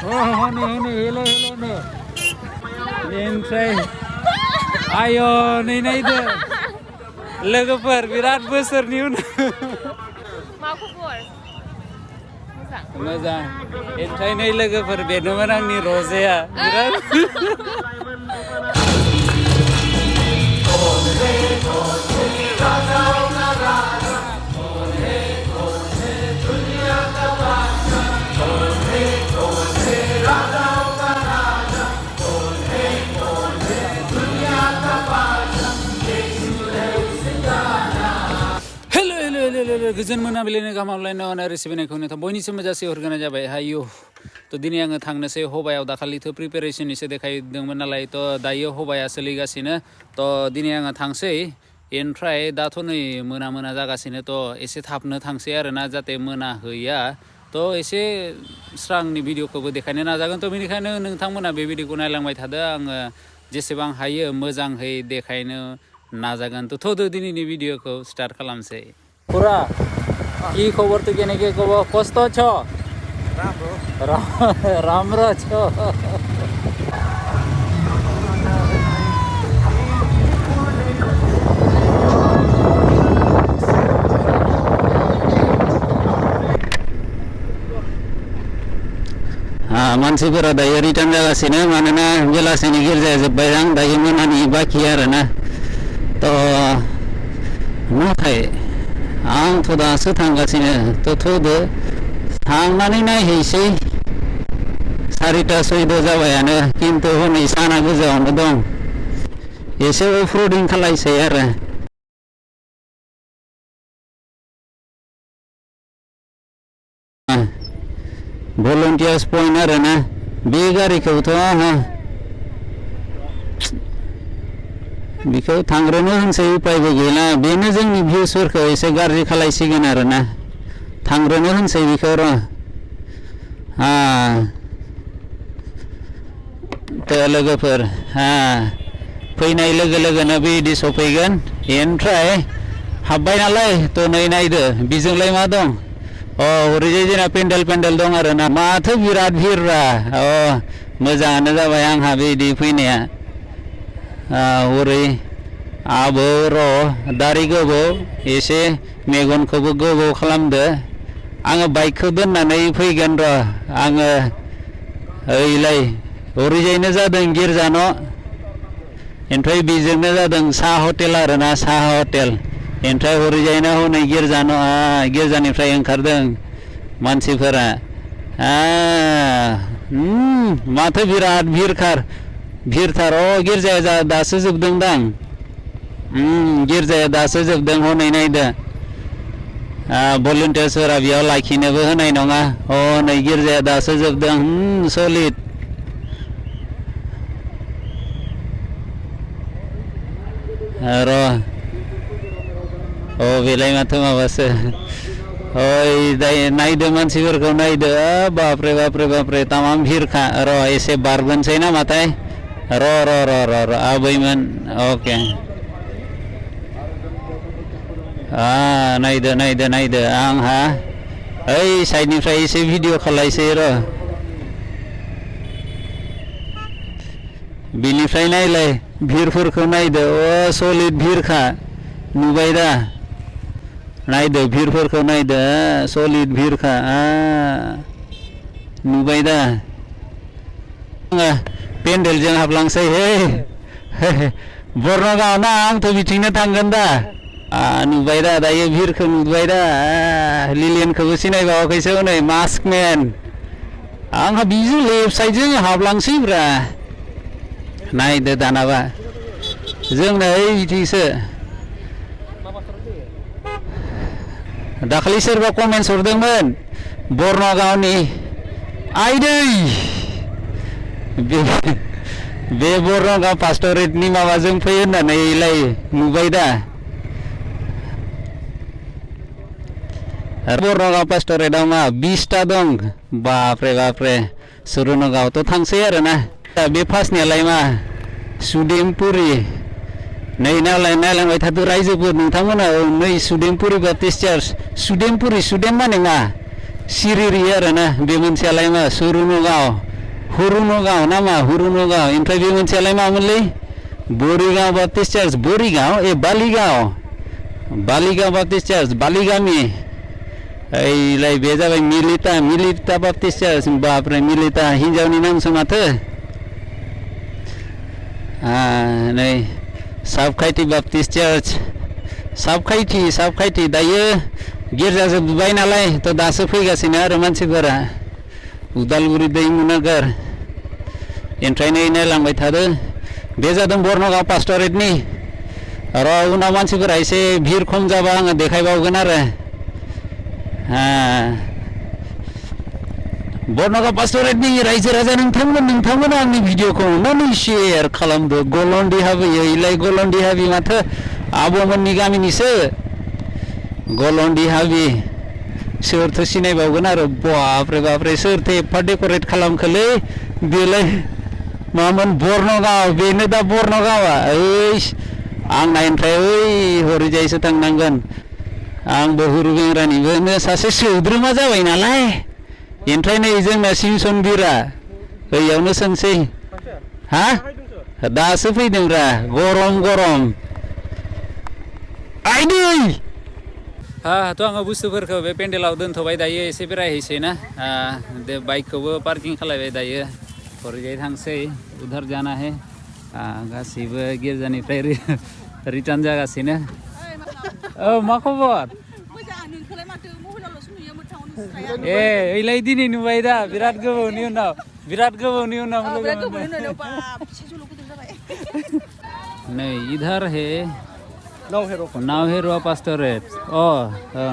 honi hello no ओमफ्राय आयो नै नायदो लोगोफोर बिराद बोसोरनि उनाव मा खबर मोजां ओमफ्राय नै लोगोफोर बेनोमोन आंनि रजेया बिराद गोजोन मोनाबिलिनि गाहाम हामलायनाय आरो सिबिनायखौ नोंथां बयनिसिमबो जासिहरग्रोनाय जाबाय हायो तो दिनै आङो थांनोसै हबायाव दाखालिथ' प्रिपेरेसन एसे देखायदोंमोन नालाय तो दायो हबाया सोलिगासिनो तो दिनै आङो थांसै ओमफ्राय दाथ' नै मोना जागासिनो तो एसे थाबनो थांसै आरोना जाहाथे मोनाहैया तो एसे स्रांनि भिडिअखौबो देखायनो नाजागोन तो बेनिखायनो नोंथांमोना बे भिडिअखौ नायलांबाय थादो आङो जेसेबां हायो मोजाङै देखायनो नाजागोन तो दिनैनि भिडिअखौ स्टार्ट खालामसै पूरा की खबर तो केने के खबर कस्तो छ राम्रो छ मानसिफोरा दायो रिटार्न जागासिनो मानोना बेलासिनि गिर्जाया जोब्बाय आं दायो मोनानि बाखि आरोना तो नाथाय आंथ' दासो थांगासिनो थ'दो थांनानै नायहैसै 4टा 6 जाबायानो खिन्थु हनै साना गोजौआवनो दं एसे अफर'डिं खालायसै आरो भलन्टियार्स पइन्ट आरोना बे गारिखौथ' आंहा बेखौ थांग्रोनो होनसै उपायबो गैला बेनो जोंनि भिउसफोरखौ एसे गाज्रि खालायसिगोन आरोना थांग्रोनो होनसै बेखौ र' तो लोगोफोर फैनाय लोगो लोगोनो बिदि सफैगोन ओमफ्राय हाबबाय नालाय तो नै नायदो बिजोंलाय मा दं ओरैजाय जोंना पेन्डेल दं आरोना माथो बिराद भिररा मोजाङानो जाबाय आंहा बिदि फैनाया हरै आबो र' दारि गोबौ एसे मेगनखौबो गोबौ खालामदो आङो बाइकखौ दोननानै फैगोन र' आङो ओइलाय ओरैजायनो जादों गिर्जा न' ओमफ्राय बेजोंनो जादों साहा हटेल आरोना साहा हटेल ओमफ्राय ओरैजायनो हनै गिर्जा न' गिर्जानिफ्राय ओंखारदों मानसिफोरा माथो बिराद भिरथार गिर्जाया दासो जोबदोंदां गिर्जाया दासो जोबदों हनै नायदो भलन्टियार्सफोरा बेयाव लाखिनोबो होनाय नङा नै गिर्जाया दासो जोबदों सलिड र' बेलाय माथो माबासो नायदो मानसिफोरखौ नायदो बापरे तामाम भिरखा र' एसे बारगोनसै नामाथाय र' आबैमोन अके नायदो आंहा ओइ साइडनिफ्राय एसे भिडिअ खालायसै र' बिनिफ्राय नायलाय भिरफोरखौ नायदो सलिड भिरखा नुबाय दा नायदो भिरफोरखौ नायदो सलिड भिरखा नुबाय दा पेन्डेलजों हाबलांसै बर्नगाव ना आंथ' बिथिंनो थांगोन दा नुबाय दा दायो भिरखौ नुबाय दा लिलियनखौबो सिनायबावाखैसो हनै मास्कमेन आंहा बिजों लेफ्ट साइडजों हाबलांसैब्रा नायदो दानाबा जोंना बिथिंसो दाखालि सोरबा कमेन्ट्स हरदोंमोन बर्नगावनि आइदै बे बर्नगाव पास्टरेटनि माबाजों फै होननानैलाय नुबाय दा बर्नगाव पास्टरेटआव मा 20टा दं बापरे सुरनगावथ' थांसै आरोना बे फार्स्टनियालाय मा सुदेमपुरि नै नायलांबाय थादो रायजोफोर नोंथांमोना नै सुदेमपुरि बाप्टिस्ट चार्च सुदेम माने मा सिरिरि आरोना बे मोनसेयालाय मा सुरनगाव हुरुनगाव नामा हुरुनगाव ओमफ्राय बे मोनसेयालाय मामोनलै बरिगाव बाप्टिस्ट चार्च बरिगाव बालिगाव बाप्टिस्ट चार्च बालिगामि ओइलाय बे जाबाय मिलिता बाप्टिस्ट चार्च बापरे मिलिता हिन्जावनि नामसो माथो नै साबखाइथि बाप्टिस्ट चार्च साबखाइथि दायो गिर्जा जोबबाय नालाय थ' दासो फैगासिनो आरो मानसिफोरा उदालगुरि दैमुनगर ओमफ्राय नै नायलांबाय थादो बे जादों बर्नगाव पास्टरेटनि र' उनाव मानसिफोरा एसे भिर खम जाबा आङो देखायबावगोन आरो बर्नगाव पास्टरेटनि रायजो राजा नोंथांमोना आंनि भिडिअखौ अननानै शेयार खालामदो गलन्दि हाबियो इलाय गलन्दि हाबि माथो आब'मोननि गामिनिसो गलन्दि हाबि सोरथो सिनायबावगोन आरो बापरे सोरथो एफा डेक'रेट खालामखोलै बेलाय मामोन बर्नगाव बेनो दा बर्नगावआ ओइ आं नायनिफ्राय ओइ हरैजायसो थांनांगोन आंबो हुरुबेंरानिबोनो सासे सोद्रोमा जाबाय नालाय ओमफ्राय नै जोंना सिमसन बिरा बैयावनो सोंसै हा दासो फैदोंरा गरम आइदै थ' आङो बुस्थुफोरखौ बे पेन्डेलाव दोनथ'बाय दायो एसे बेरायहैसै ना बाइकखौबो पार्किं खालायबाय दायो हरैजाय थांसै उधार जाना हे गासैबो गिर्जानिफ्राय रिटार्न जागासिनो मा खबर ए ओइलाय दिनै नुबाय दा बिराद गोबावनि उनाव लोगो मोनदों नै इधर हे नावहेरुवा पास्टरेट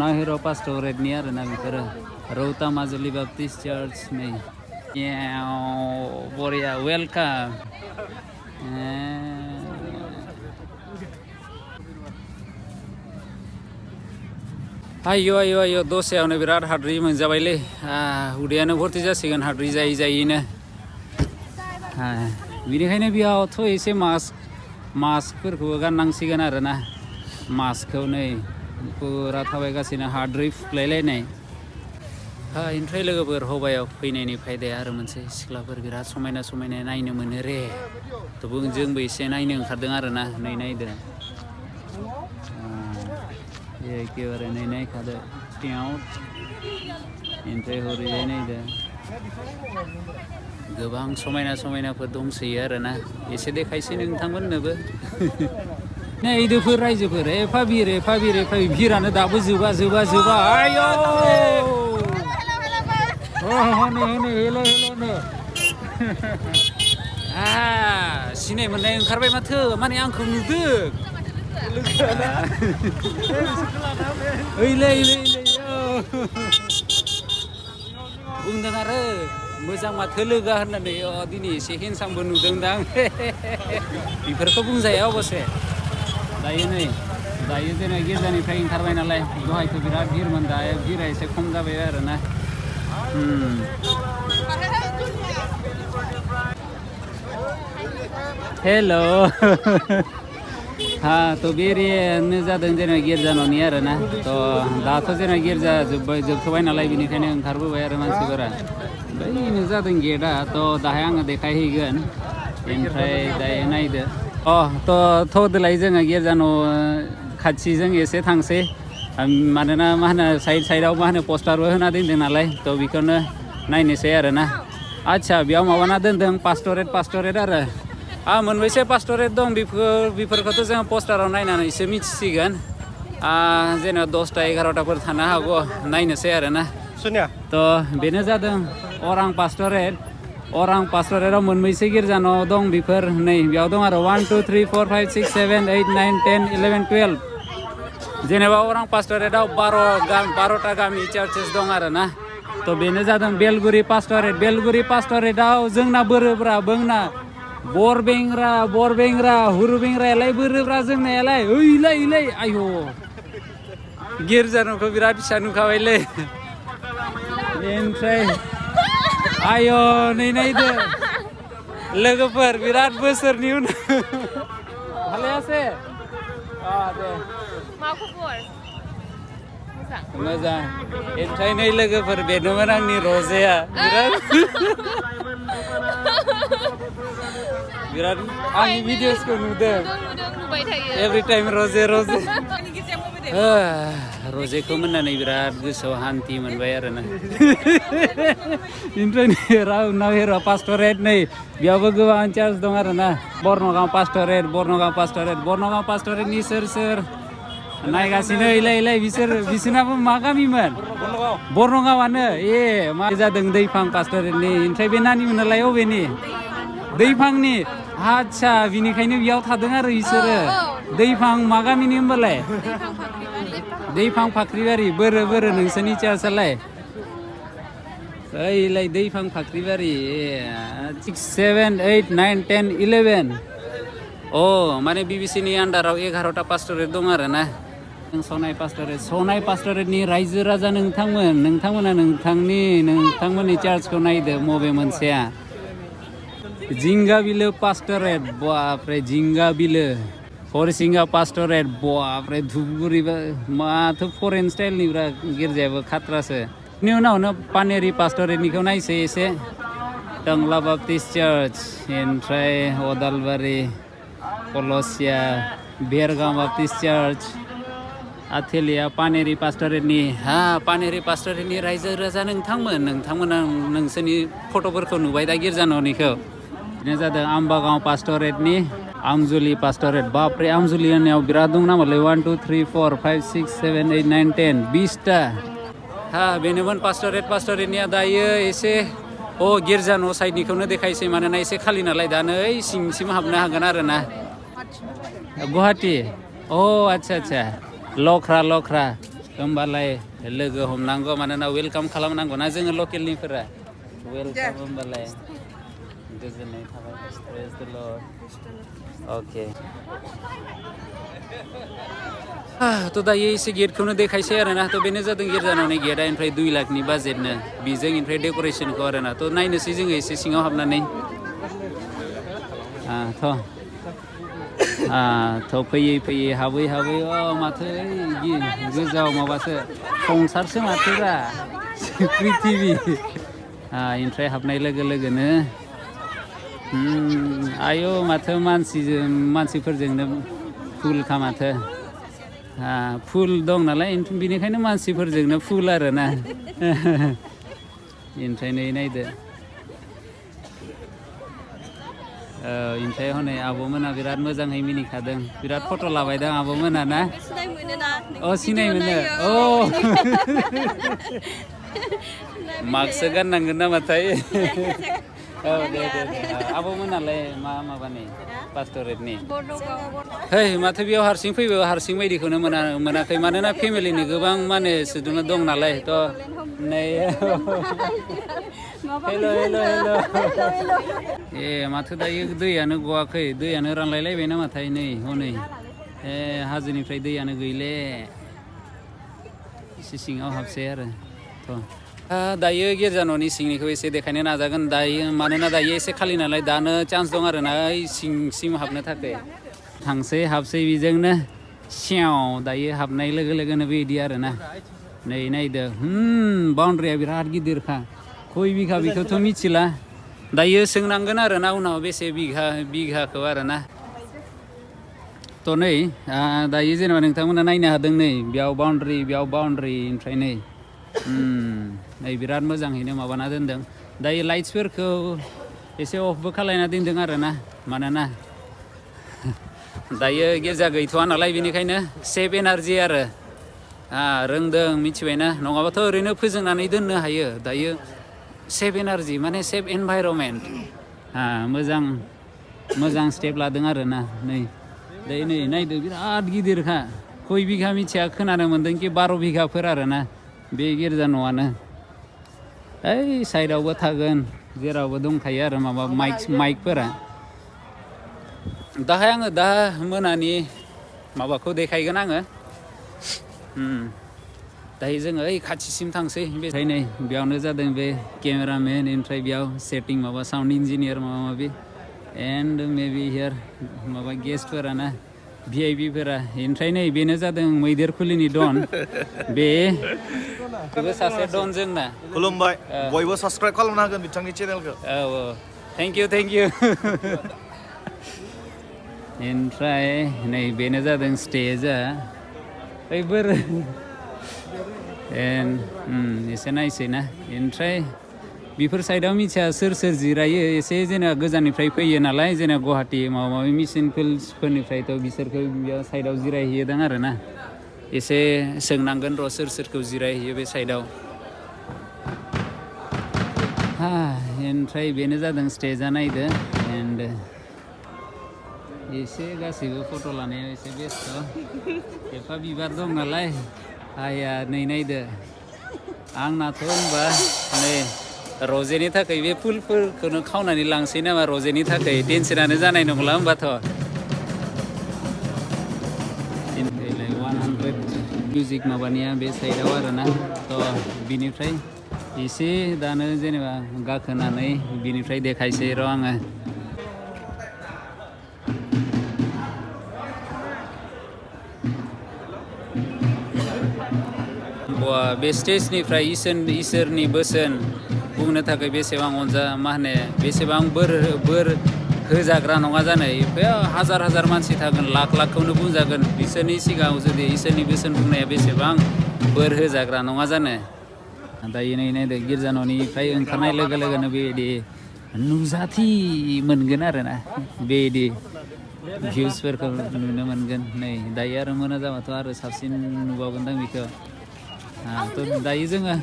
नावहेरुवा पास्टरेटनि आरोना बेफोरो रौता माजुलि बाप्टिस्ट चार्च नै बरिया वेलकाम आयौ दसेयावनो बिराद हाद्रि मोनजाबायलै उदैयानो भर्ति जासिगोन हाद्रि जायैनो बेनिखायनो बेयावथ' एसे मास्कफोरखौबो गाननांसिगोन आरोना मास्कखौ नै फुरा थाबायगासिनो हाद्रि फुख्लायलायनाय ओमफ्राय लोगोफोर हबायाव फैनायनि फायदाया आरो मोनसे सिख्लाफोर बिराद समायना नायनो मोनो रे थ' जोंबो एसे नायनो ओंखारदों आरोना नै नायदो एखेबारे नै नायखादो ओमफ्राय हरैजाय नायदो गोबां समायनाफोर दंसोयो आरोना एसे देखायसै नोंथांमोननोबो नै इदोफोर रायजोफोर एफा भिरानो दाबो जोबा आयौ हेलो सिनाय मोननाय ओंखारबाय माथो माने आंखौ नुदों बुंदों आरो मोजां माथो लोगो होननानै दिनै एसे हेन्सामबो नुदोंदां बेफोरखौ बुंजाया अबसे दायो जोंना गिर्जानिफ्राय ओंखारबाय नालाय दहायथ' बिराद भिरमोन दायो भिरा एसे खम जाबाय आरोना हेलो थ' बे एरियानो जादों जेनेबा गिर्जा न'नि आरोना थ' दाथ' जेनेबा गिर्जा जोबथ'बाय नालाय बेनिखायनो ओंखारबोबाय आरो मानसिफोरा बैनो जादों गेटआ थ' दाहाय आङो देखायहैगोन ओमफ्राय दायो नायदो थ' देलाय जोङो गिर्जा न' खाथिजों एसे थांसै मानोना मा होनो साइडआव मा होनो पस्टारबो होना दोनदों नालाय थ' बेखौनो नायनोसै आरोना आदसा बेयाव माबाना दोनदों पास्टरेट आरो मोनबेसे पास्टरेट दं बेफोरखौथ' जोङो पस्टाराव नायनानैसो मिथिसिगोन जेनेबा 10टा 11टाफोर थानो हागौ नायनोसै आरोना थ' बेनो जादों अरां पास्टरेटआव मोनबेसे गिर्जा न' दं बेफोर नै बेयाव दं आरो 1 2 3 4 5 6 7 8 9 10 11 12 जेनेबा अरां पास्टरेटआव 12टा गामि चार्चेस दं आरोना थ' बेनो जादों बेलगुरि पास्टरेटआव जोंना बोरोब्रा बोंना बरबेंग्रा हुरुबेंग्रायालाय बोरोब्रा जोंनायालाय ओइलाय आयौ गिर्जा न'खौ बिराद फिसा नुखाबायलै ओमफ्राय आयौ नै नायदो लोगोफोर बिराद बोसोरनि उनाव ভালো আছে दे मा खबर मोजां ओमफ्राय नै लोगोफोर बेनोमोन आंनि रजेया बिराद बिराद आंनि भिडिअसखौ नुदों नुबाय थायो एभ्रि टाइम रजे रजेखौ मोननानै बिराद गोसोआव हान्थि मोनबाय आरोना ओमफ्राय नाव हेर' पास्टरेट नै बेयावबो गोबां चार्ज दं आरोना बर्नगाव पास्टरेटनि सोर नायगासिनो इलाय बिसोरनाबो मा गामिमोन बर्नगावआनो मा जादों दैफां पास्टरेटनि ओमफ्राय बे नानिमोन नालाय अबेनि दैफांनि आदसा बिनिखायनो बेयाव थादों आरो बिसोरो दैफां मा गामिनि होमबालाय दैफां फाख्रिबारि बोरो नोंसोरनि चार्चआलाय ओइलाय दैफां फाख्रिबारि 6, 7, 8, 9, 10, 11 माने बिबिसिनि आन्डाराव 11टा पास्टरेट दं आरो ना सनाय पास्टरेटनि रायजो राजा नोंथांमोना नोंथांमोननि चार्चखौ नायदो मबे मोनसेया जिंगा बिलो पास्टरेट बापरे जिंगा बिलो हरिसिंगा पास्टरेट बापरे धुपगुरि माथो फरेन स्टाइलनि गिर्जायाबो खाथ्रासो बेनि उनावनो पानेरि पास्टरेटनिखौ नायसै एसे टंला बाप्टिस्ट चार्च ओमफ्राय अदालबारि कलसिया बेरगाव बाप्टिस्ट चार्च आथेलिया पानेरि पास्टरेटनि रायजो राजा नोंथांमोना नोंसोरनि फट'फोरखौ नुबाय दा गिर्जा न'निखौ बिदिनो जादों आम्बागाव पास्टरेटनि आमजुलि पास्टरेट बापरे आमजुलि होननायाव बिराद दं नामालै 1, 2, 3, 4, 5, 6, 7, 8, 9, 10 20टा बेनोमोन पास्टरेटनिया दायो एसे गिर्जा न' साइडनिखौनो देखायसै मानोना एसे खालि नालाय दा नै सिंसिम हाबनो हागोन आरो ना गुवाहाटि आदसा लख्रा होमबालाय लोगो हमनांगौ मानोना वेलकाम खालामनांगौ ना जोङो लकेलनिफोरा वेलकाम होमबालाय गोजोननाय थाबाय प्रेज द लर्ड अके थ' दायो एसे गेटखौनो देखायसै आरोना थ' बेनो जादों गिर्जा न'नि गेटआ ओमफ्राय 2 लाखनि बाजेटनो बेजों ओमफ्राय डेक'रेसनखौ आरोना थ' नायनोसै जोङो एसे सिङाव हाबनानै थ' फैयै हाबै माथो गोजाव माबासो संसारसो माथोरा प्रिथिबि ओमफ्राय हाबनाय लोगोनो आयौ माथो मानसिफोरजोंनो फुलखा माथो फुल दं नालाय बेनिखायनो मानसिफोरजोंनो फुल आरोना ओमफ्राय नै नायदो ओमफ्राय हनै आब'मोना बिराद मोजाङै मिनिखादों बिराद फट' लाबायदां आब'मोना ना सिनाय मोनो मास्कसो गाननांगोन नामाथाय दे आब'मोनालाय माबानि पास्टरेटनि माथो बेयाव हारसिं फैबाय हारसिं बायदिखौनो मोनाखै मानोना फेमिलिनि गोबां माने सुदुङा दं नालाय थ' नै हेल' माथो दायो दैयानो गवाखै दैयानो रानलायलायबाय नामाथाय नै हनै हाजोनिफ्राय दैयानो गैले एसे सिङाव हाबसै आरो दायो गिर्जा न'नि सिंनिखौ एसे देखायनो नाजागोन दायो मानोना दायो एसे खालि नालाय दानो चान्स दं आरो ना सिंसिम हाबनो थाखाय थांसै हाबसै बेजोंनो दायो हाबनाय लोगोनो बिदि आरो ना नै नायदो बाउन्ड्रिया बिराद गिदिरखा खय बिघा बेखौथ' मिथिला दायो सोंनांगोन आरो ना उनाव बेसे बिघाखौ आरो ना थ' नै दायो जेनेबा नोंथांमोना नायनो हादों नै बेयाव बाउन्ड्रि ओमफ्राय नै बिराद मोजाङैनो माबाना दोनदों दायो लाइट्सफोरखौ एसे अफबो खालायना दोनदों आरो ना मानोना दायो गिर्जा गैथ'वा नालाय बेनिखायनो सेभ एनार्जि आरो रोंदों मिथिबायना नङाबाथ' ओरैनो फोजोंनानै दोननो हायो दायो सेभ एनार्जि माने सेभ एनभाइरनमेन्ट मोजां स्टेप लादों आरो ना नै नायदो बिराद गिदिरखा खय बिघा मिथिया खोनानो मोन्दों कि 12 बिघाफोर आरो ना बे गिर्जा न'आनो साइडआवबो थागोन जेरावबो दंखायो आरो माबा माइकफोरा दाहाय आङो दा मोनानि माबाखौ देखायगोन आङो दायो जोङो खाथिसिम थांसै बेहाय नै बेयावनो जादों बे केमेरामेन ओमफ्राय बेयाव सेटिं माबा साउन्ड इन्जिनियार माबा माबि एन्ड मेबि हियार माबा गेस्टफोरा ना भिआइपिफोरा ओमफ्राय नै बेनो जादों मैदेर खुलिनि डन बेबो सासे डन जोंना खुलुमबाय बयबो साबस्क्राइब खालामनो हागोन बिथांनि चेनेलखौ थेंक यू ओमफ्राय नै बेनो जादों स्टेजआ बैफोर एसे नायसै ना ओमफ्राय बेफोर साइडआव मिथिया सोर जिरायो एसे जेनेबा गोजाननिफ्राय फैयो नालाय जेनेबा गुवाहाटि माबा माबि मिसिनफोरनिफ्रायथ' बिसोरखौ बेयाव साइडआव जिरायहैयोदां आरो ना एसे सोंनांगोन र' सोरखौ जिरायहैयो बे साइडआव ओमफ्राय बेनो जादों स्टेजआ नायदो एन्ड एसे गासैबो फट' लानायाव एसे बेस्थ' एफा बिबार दं नालाय आया नै नायदो आंनाथ' होनबा नै रजेनि थाखाय बे फुलफोरखौनो खावनानै लांसै नामा रजेनि थाखाय टेनसनानो जानाय नंला होनबाथ' 100 मिउजिक माबानिया बे साइडआव आरोना थ' बिनिफ्राय एसे दानो जेनेबा गाखोनानै बिनिफ्राय देखायसै र' आङो बे स्टेजनिफ्राय इसोरनि बोसोन बुंनो थाखाय बेसेबां मा होनो बेसेबां बोर होजाग्रा नङा जानो हाजार मानसि थागोन लाखखौनो बुंजागोन बिसोरनि सिगाङाव जुदि इसोरनि बोसोन बुंनाया बेसेबां बोर होजाग्रा नङा जानो दायो नै नायदो गिर्जा न'निफ्राय ओंखारनाय लोगो लोगोनो बेबायदि नुजाथि मोनगोन आरोना बेबायदि भिउसफोरखौ नुनो मोनगोन नै दायो आरो मोना जाबाथ' आरो साबसिन नुबावगोनदां बेखौ थ' दायो जोङो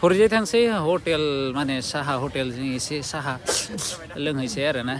हरैजाय थांसै हटेल माने साहा हटेल जों एसे साहा लोंहैसै आरोना